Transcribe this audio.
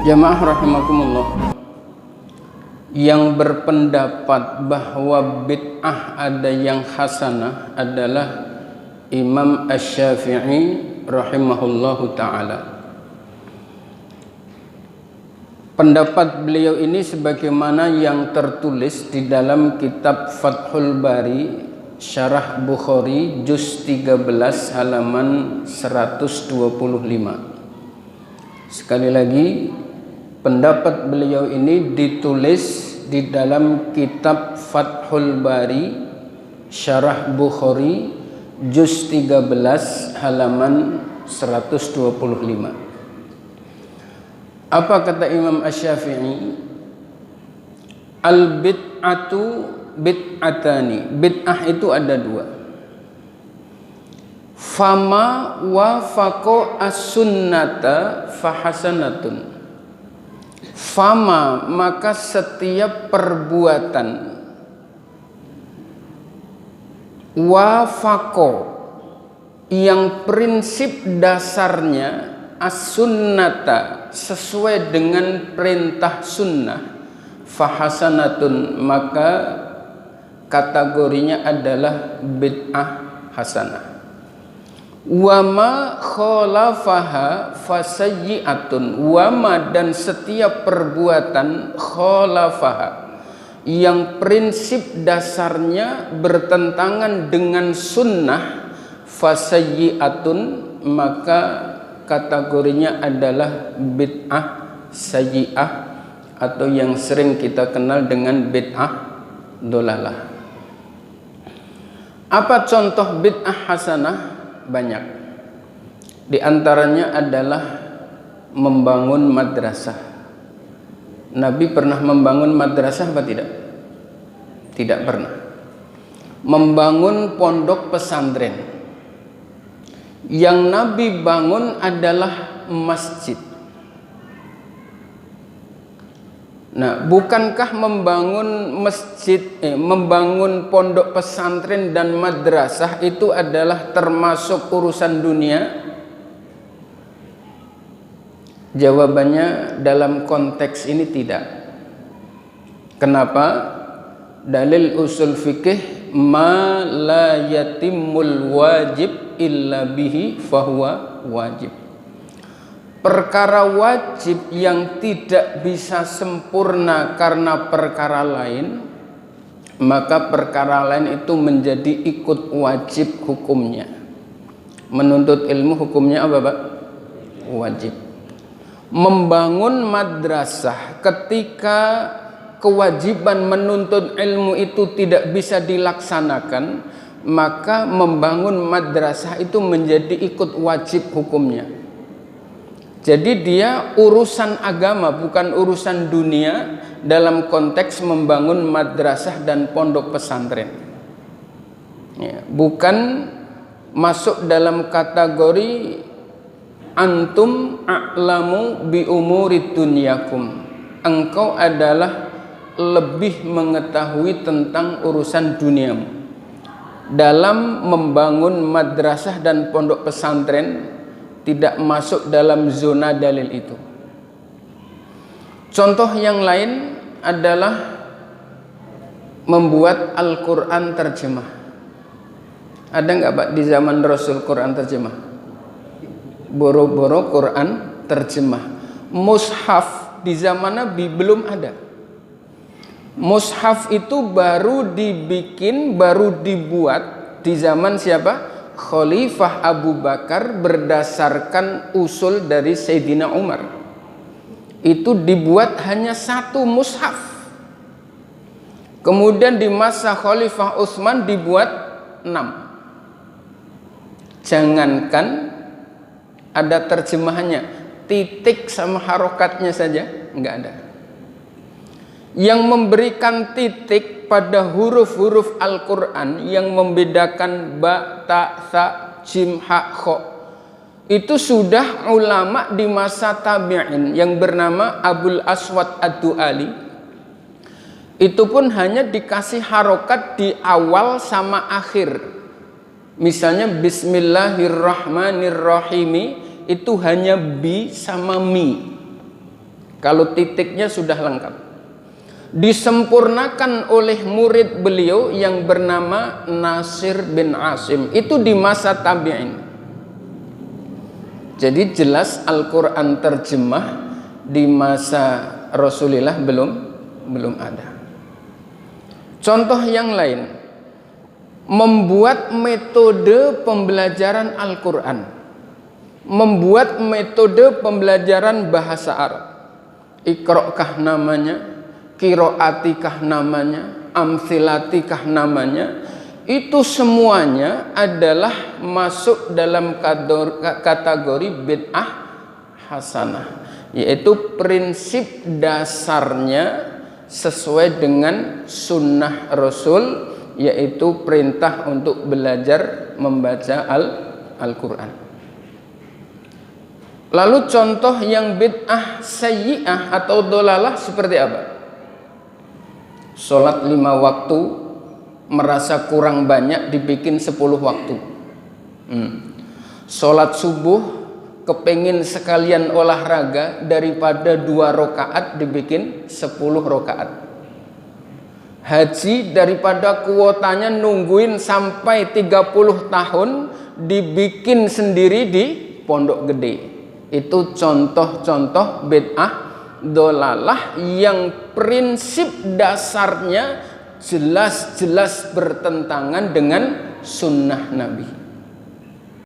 Jamaah rahimakumullah, yang berpendapat bahwa bid'ah ada yang hasanah adalah Imam Asy-Syafi'i rahimahullahu ta'ala. Pendapat beliau ini sebagaimana yang tertulis di dalam kitab Fathul Bari Syarah Bukhari juz 13 halaman 125. Sekali lagi, pendapat beliau ini ditulis di dalam kitab Fathul Bari Syarah Bukhari juz 13 halaman 125. Apa kata Imam Asy-Syafi'i? Al-bid'atu bid'atani. Bid'ah itu ada dua. Fama wafaqo as-sunnata fahasanatun. Fama, maka setiap perbuatan, wafaqo, yang prinsip dasarnya as-sunnata, sesuai dengan perintah sunnah, fahasanatun, maka kategorinya adalah bid'ah hasanah. Wama khalafaha fasayyi'atun. Wama, dan setiap perbuatan khalafaha, yang prinsip dasarnya bertentangan dengan sunnah, fasayyi'atun, maka kategorinya adalah bid'ah sayyi'ah, atau yang sering kita kenal dengan bid'ah dolalah. Apa contoh bid'ah hasanah? Banyak. Di antaranya adalah membangun madrasah. Nabi pernah membangun madrasah apa tidak? Tidak pernah. Membangun pondok pesantren. Yang Nabi bangun adalah masjid. Nah, bukankah membangun masjid, membangun pondok pesantren dan madrasah itu adalah termasuk urusan dunia? Jawabannya dalam konteks ini tidak. Kenapa? Dalil usul fikih, ma la yatimul wajib illa bihi fahuwa wajib. Perkara wajib yang tidak bisa sempurna karena perkara lain, maka perkara lain itu menjadi ikut wajib hukumnya. Menuntut ilmu hukumnya apa, Pak? Wajib. Membangun madrasah ketika kewajiban menuntut ilmu itu tidak bisa dilaksanakan, maka membangun madrasah itu menjadi ikut wajib hukumnya. Jadi dia urusan agama, bukan urusan dunia dalam konteks membangun madrasah dan pondok pesantren. Ya, bukan masuk dalam kategori antum a'lamu bi umuri dunyakum. Engkau adalah lebih mengetahui tentang urusan duniamu. Dalam membangun madrasah dan pondok pesantren tidak masuk dalam zona dalil itu. Contoh yang lain adalah membuat Al-Quran terjemah. Ada nggak, Pak, di zaman Rasul Quran terjemah? Boro-boro Quran terjemah. Mushaf di zaman Nabi belum ada. Mushaf itu baru dibikin, baru dibuat di zaman siapa? Khalifah Abu Bakar berdasarkan usul dari Sayyidina Umar. Itu dibuat hanya satu mushaf. Kemudian di masa Khalifah Utsman dibuat 6. Jangankan ada terjemahannya, titik sama harokatnya saja enggak ada. Yang memberikan titik pada huruf-huruf Al-Quran yang membedakan ba, ta, sa, jim, ha, kho, itu sudah ulama di masa tabi'in yang bernama Abul Aswad Ad-Du'ali. Itu pun hanya dikasih harokat di awal sama akhir. Misalnya Bismillahirrahmanirrahim itu hanya bi sama mi. Kalau titiknya sudah lengkap, disempurnakan oleh murid beliau yang bernama Nasir bin Asim, itu di masa tabi'in. Jadi jelas Al-Quran terjemah di masa Rasulullah belum ada. Contoh yang lain, membuat metode pembelajaran Al-Quran, membuat metode pembelajaran bahasa Arab. Iqra' namanya, qiraatikah namanya, amsilatikah namanya, itu semuanya adalah masuk dalam kategori bid'ah hasanah, yaitu prinsip dasarnya sesuai dengan sunnah Rasul, yaitu perintah untuk belajar membaca Al-Quran. Lalu contoh yang bid'ah sayyi'ah atau dolalah seperti apa? Sholat 5 waktu merasa kurang banyak dibikin 10 waktu. Sholat subuh kepengin sekalian olahraga, daripada 2 rakaat dibikin 10 rakaat. Haji daripada kuotanya nungguin sampai 30 tahun dibikin sendiri di pondok gede. Itu contoh-contoh bid'ah dolalah yang prinsip dasarnya jelas-jelas bertentangan dengan sunnah Nabi.